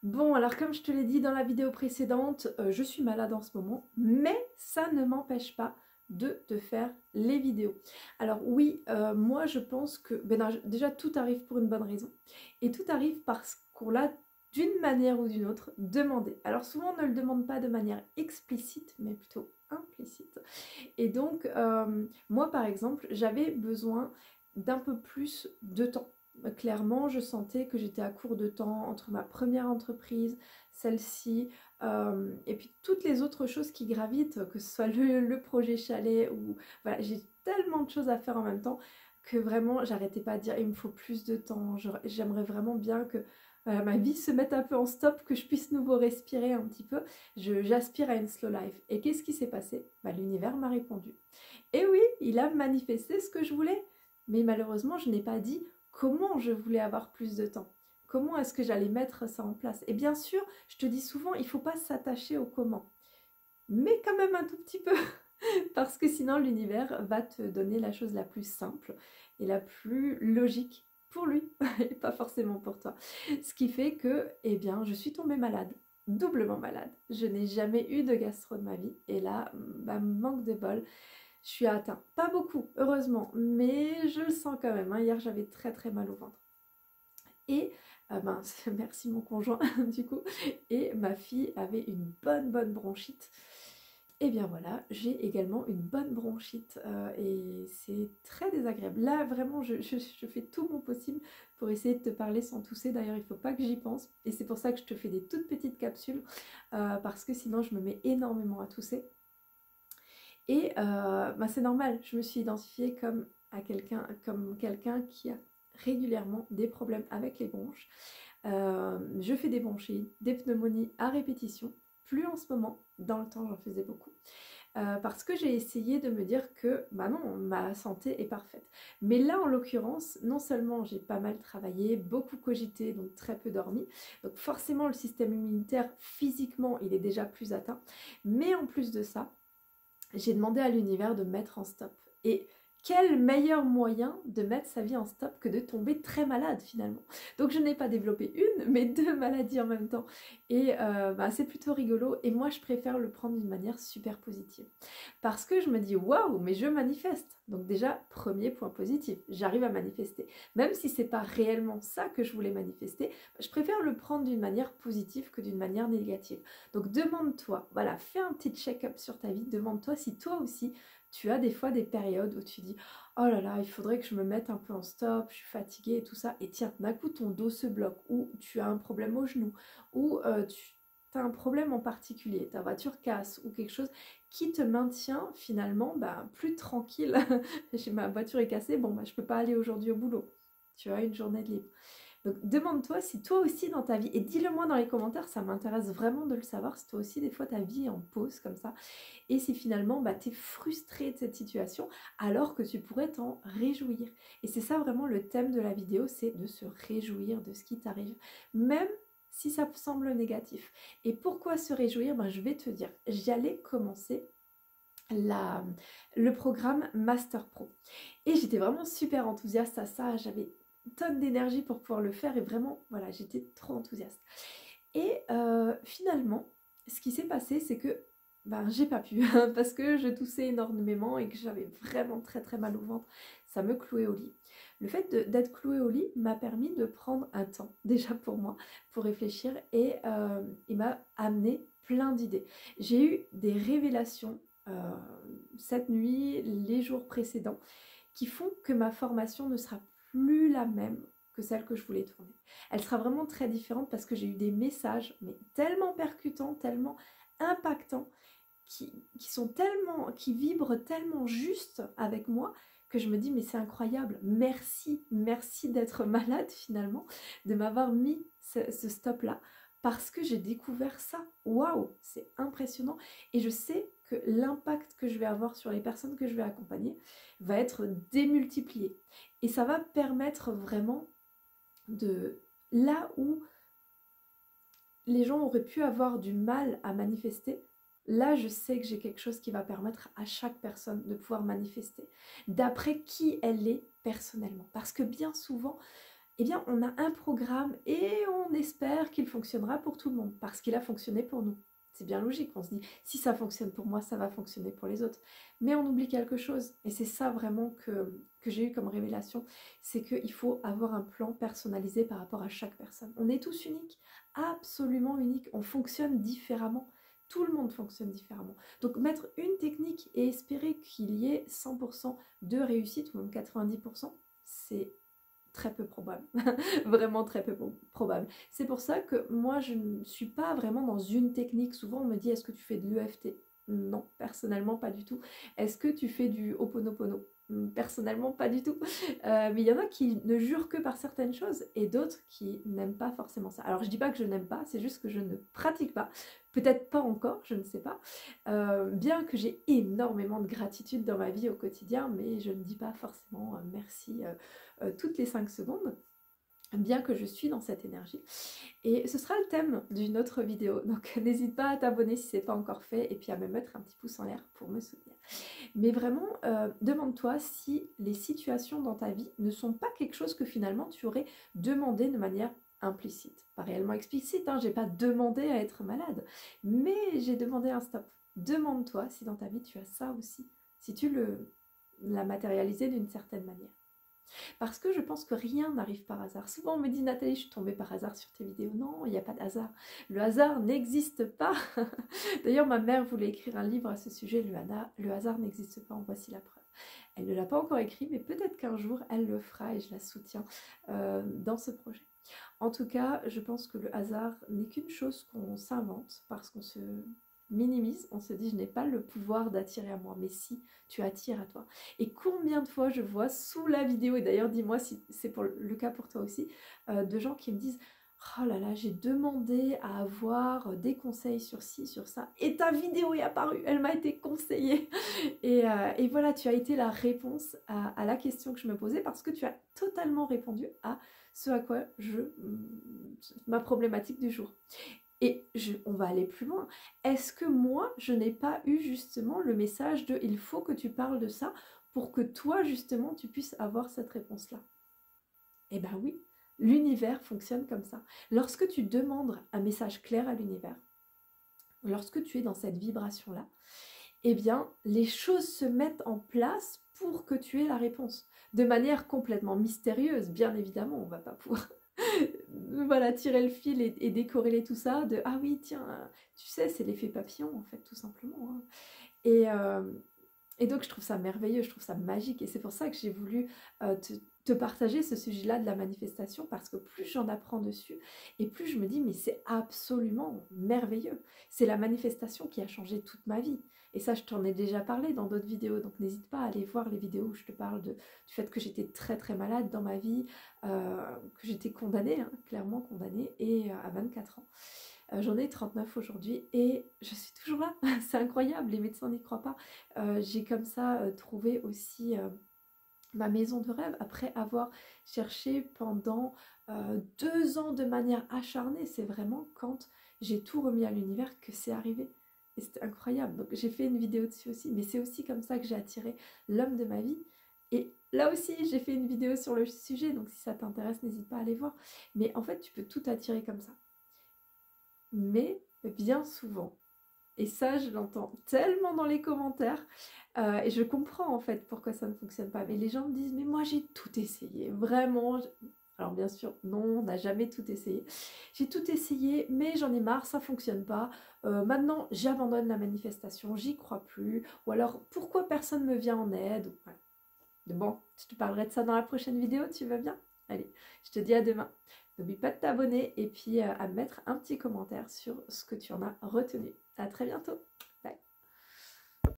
Bon, alors comme je te l'ai dit dans la vidéo précédente, je suis malade en ce moment, mais ça ne m'empêche pas de te faire les vidéos. Alors oui, moi je pense que non, déjà tout arrive pour une bonne raison. Et tout arrive parce qu'on l'a d'une manière ou d'une autre demandé. Alors souvent on ne le demande pas de manière explicite, mais plutôt implicite. Et donc moi par exemple, j'avais besoin d'un peu plus de temps. Clairement, je sentais que j'étais à court de temps entre ma première entreprise, celle-ci, et puis toutes les autres choses qui gravitent, que ce soit le projet chalet ou... Voilà, j'ai tellement de choses à faire en même temps que vraiment, j'arrêtais pas de dire il me faut plus de temps, j'aimerais vraiment bien que voilà, ma vie se mette un peu en stop, que je puisse nouveau respirer un petit peu. J'aspire à une slow life. Et qu'est-ce qui s'est passé? L'univers m'a répondu. Et oui, il a manifesté ce que je voulais. Mais malheureusement, je n'ai pas dit comment je voulais avoir plus de temps. Comment est-ce que j'allais mettre ça en place? Et bien sûr, je te dis souvent, il ne faut pas s'attacher au comment. Mais quand même un tout petit peu. Parce que sinon, l'univers va te donner la chose la plus simple et la plus logique pour lui, et pas forcément pour toi. Ce qui fait que, eh bien, je suis tombée malade. Doublement malade. Je n'ai jamais eu de gastro de ma vie. Et là, manque de bol, je suis atteinte. Pas beaucoup, heureusement, mais je le sens quand même. Hier, j'avais très très mal au ventre. Et, merci mon conjoint, du coup. Et ma fille avait une bonne bronchite. Et bien voilà, j'ai également une bonne bronchite et c'est très désagréable. Là, vraiment, je fais tout mon possible pour essayer de te parler sans tousser. D'ailleurs, il ne faut pas que j'y pense. Et c'est pour ça que je te fais des toutes petites capsules parce que sinon, je me mets énormément à tousser. Et c'est normal, je me suis identifiée comme quelqu'un qui a régulièrement des problèmes avec les bronches. Je fais des bronchites, des pneumonies à répétition, plus en ce moment, dans le temps j'en faisais beaucoup. Parce que j'ai essayé de me dire que, non, ma santé est parfaite. Mais là, en l'occurrence, non seulement j'ai pas mal travaillé, beaucoup cogité, donc très peu dormi, donc forcément le système immunitaire, physiquement, il est déjà plus atteint, mais en plus de ça, j'ai demandé à l'univers de me mettre en stop. Et quel meilleur moyen de mettre sa vie en stop que de tomber très malade finalement. Donc je n'ai pas développé une, mais deux maladies en même temps. Et c'est plutôt rigolo. Et moi je préfère le prendre d'une manière super positive. Parce que je me dis waouh, mais je manifeste. Donc déjà, premier point positif, j'arrive à manifester. Même si c'est pas réellement ça que je voulais manifester, je préfère le prendre d'une manière positive que d'une manière négative. Donc demande-toi, voilà, fais un petit check-up sur ta vie, demande-toi si toi aussi tu as des fois des périodes où tu dis oh là là, il faudrait que je me mette un peu en stop, je suis fatiguée et tout ça, et tiens, d'un coup ton dos se bloque, ou tu as un problème au genou, ou tu as un problème en particulier, ta voiture casse ou quelque chose qui te maintient finalement plus tranquille. Ma voiture est cassée, bon je peux pas aller aujourd'hui au boulot, tu as une journée de libre. Donc demande-toi si toi aussi dans ta vie, et dis-le moi dans les commentaires, ça m'intéresse vraiment de le savoir, si toi aussi des fois ta vie est en pause comme ça, et si finalement tu es frustré de cette situation alors que tu pourrais t'en réjouir. Et c'est ça vraiment le thème de la vidéo, c'est de se réjouir de ce qui t'arrive, même si ça semble négatif. Et pourquoi se réjouir? Je vais te dire, j'allais commencer le programme Master Pro. Et j'étais vraiment super enthousiaste à ça, j'avais tonne d'énergie pour pouvoir le faire et vraiment, voilà, j'étais trop enthousiaste. Et finalement, ce qui s'est passé, c'est que j'ai pas pu parce que je toussais énormément et que j'avais vraiment très très mal au ventre. Ça me clouait au lit. Le fait d'être clouée au lit m'a permis de prendre un temps déjà pour moi, pour réfléchir et il m'a amené plein d'idées. J'ai eu des révélations cette nuit, les jours précédents, qui font que ma formation ne sera plus la même que celle que je voulais tourner. Elle sera vraiment très différente parce que j'ai eu des messages, mais tellement percutants, tellement impactants, qui vibrent tellement juste avec moi que je me dis mais c'est incroyable, merci d'être malade finalement, de m'avoir mis ce stop là parce que j'ai découvert ça. Waouh, c'est impressionnant et je sais que l'impact que je vais avoir sur les personnes que je vais accompagner va être démultiplié et ça va permettre vraiment de là où les gens auraient pu avoir du mal à manifester. Là, je sais que j'ai quelque chose qui va permettre à chaque personne de pouvoir manifester, d'après qui elle est personnellement. Parce que bien souvent, eh bien on a un programme et on espère qu'il fonctionnera pour tout le monde, parce qu'il a fonctionné pour nous. C'est bien logique, on se dit, si ça fonctionne pour moi, ça va fonctionner pour les autres. Mais on oublie quelque chose, et c'est ça vraiment que j'ai eu comme révélation, c'est qu'il faut avoir un plan personnalisé par rapport à chaque personne. On est tous uniques, absolument uniques, on fonctionne différemment. Tout le monde fonctionne différemment. Donc mettre une technique et espérer qu'il y ait 100% de réussite, ou même 90%, c'est très peu probable, vraiment très peu probable. C'est pour ça que moi je ne suis pas vraiment dans une technique. Souvent on me dit est-ce que tu fais de l'EFT? Non, personnellement pas du tout. Est-ce que tu fais du Ho'oponopono? Personnellement pas du tout. Mais il y en a qui ne jurent que par certaines choses et d'autres qui n'aiment pas forcément ça. Alors je dis pas que je n'aime pas, c'est juste que je ne pratique pas. Peut-être pas encore, je ne sais pas. Bien que j'ai énormément de gratitude dans ma vie au quotidien, mais je ne dis pas forcément merci toutes les 5 secondes, bien que je suis dans cette énergie. Et ce sera le thème d'une autre vidéo, donc n'hésite pas à t'abonner si ce n'est pas encore fait, et puis à me mettre un petit pouce en l'air pour me soutenir. Mais vraiment, demande-toi si les situations dans ta vie ne sont pas quelque chose que finalement tu aurais demandé de manière implicite. Pas réellement explicite, hein, j'ai pas demandé à être malade, mais j'ai demandé un stop. Demande-toi si dans ta vie tu as ça aussi, si tu l'as matérialisé d'une certaine manière. Parce que je pense que rien n'arrive par hasard. Souvent on me dit Nathalie, je suis tombée par hasard sur tes vidéos. Non, il n'y a pas de hasard. Le hasard n'existe pas. D'ailleurs, ma mère voulait écrire un livre à ce sujet. Le hasard n'existe pas, en voici la preuve. Elle ne l'a pas encore écrit, mais peut-être qu'un jour elle le fera et je la soutiens dans ce projet. En tout cas, je pense que le hasard n'est qu'une chose qu'on s'invente parce qu'on se minimise, on se dit je n'ai pas le pouvoir d'attirer à moi, mais si, tu attires à toi. Et combien de fois je vois sous la vidéo, et d'ailleurs dis-moi si c'est le cas pour toi aussi, de gens qui me disent oh là là, j'ai demandé à avoir des conseils sur ci, sur ça, et ta vidéo est apparue, elle m'a été conseillée. Et voilà, tu as été la réponse à la question que je me posais, parce que tu as totalement répondu à ce à quoi ma problématique du jour. Et on va aller plus loin. Est-ce que moi, je n'ai pas eu justement le message de il faut que tu parles de ça pour que toi, justement, tu puisses avoir cette réponse-là? Eh bien oui, l'univers fonctionne comme ça. Lorsque tu demandes un message clair à l'univers, lorsque tu es dans cette vibration-là, eh bien, les choses se mettent en place pour que tu aies la réponse. De manière complètement mystérieuse, bien évidemment, on ne va pas pouvoir voilà, tirer le fil et décorréler tout ça de ah oui, tiens, tu sais, c'est l'effet papillon, en fait, tout simplement. Hein. Et donc, je trouve ça merveilleux, je trouve ça magique. Et c'est pour ça que j'ai voulu te partager ce sujet-là de la manifestation, parce que plus j'en apprends dessus, et plus je me dis, mais c'est absolument merveilleux. C'est la manifestation qui a changé toute ma vie. Et ça, je t'en ai déjà parlé dans d'autres vidéos, donc n'hésite pas à aller voir les vidéos où je te parle du fait que j'étais très très malade dans ma vie, que j'étais condamnée, hein, clairement condamnée, et à 24 ans. J'en ai 39 aujourd'hui et je suis toujours là. C'est incroyable, les médecins n'y croient pas. J'ai comme ça trouvé aussi ma maison de rêve après avoir cherché pendant 2 ans de manière acharnée. C'est vraiment quand j'ai tout remis à l'univers que c'est arrivé. Et c'était incroyable. Donc j'ai fait une vidéo dessus aussi. Mais c'est aussi comme ça que j'ai attiré l'homme de ma vie. Et là aussi, j'ai fait une vidéo sur le sujet. Donc si ça t'intéresse, n'hésite pas à aller voir. Mais en fait, tu peux tout attirer comme ça. Mais bien souvent, et ça je l'entends tellement dans les commentaires, et je comprends en fait pourquoi ça ne fonctionne pas, mais les gens me disent mais moi j'ai tout essayé, vraiment. Alors bien sûr, non, on n'a jamais tout essayé. J'ai tout essayé, mais j'en ai marre, ça fonctionne pas. Maintenant, j'abandonne la manifestation, j'y crois plus. Ou alors, pourquoi personne me vient en aide? Voilà. Bon, je te parlerai de ça dans la prochaine vidéo, tu vas bien? Allez, je te dis à demain. N'oublie pas de t'abonner et puis à mettre un petit commentaire sur ce que tu en as retenu. À très bientôt.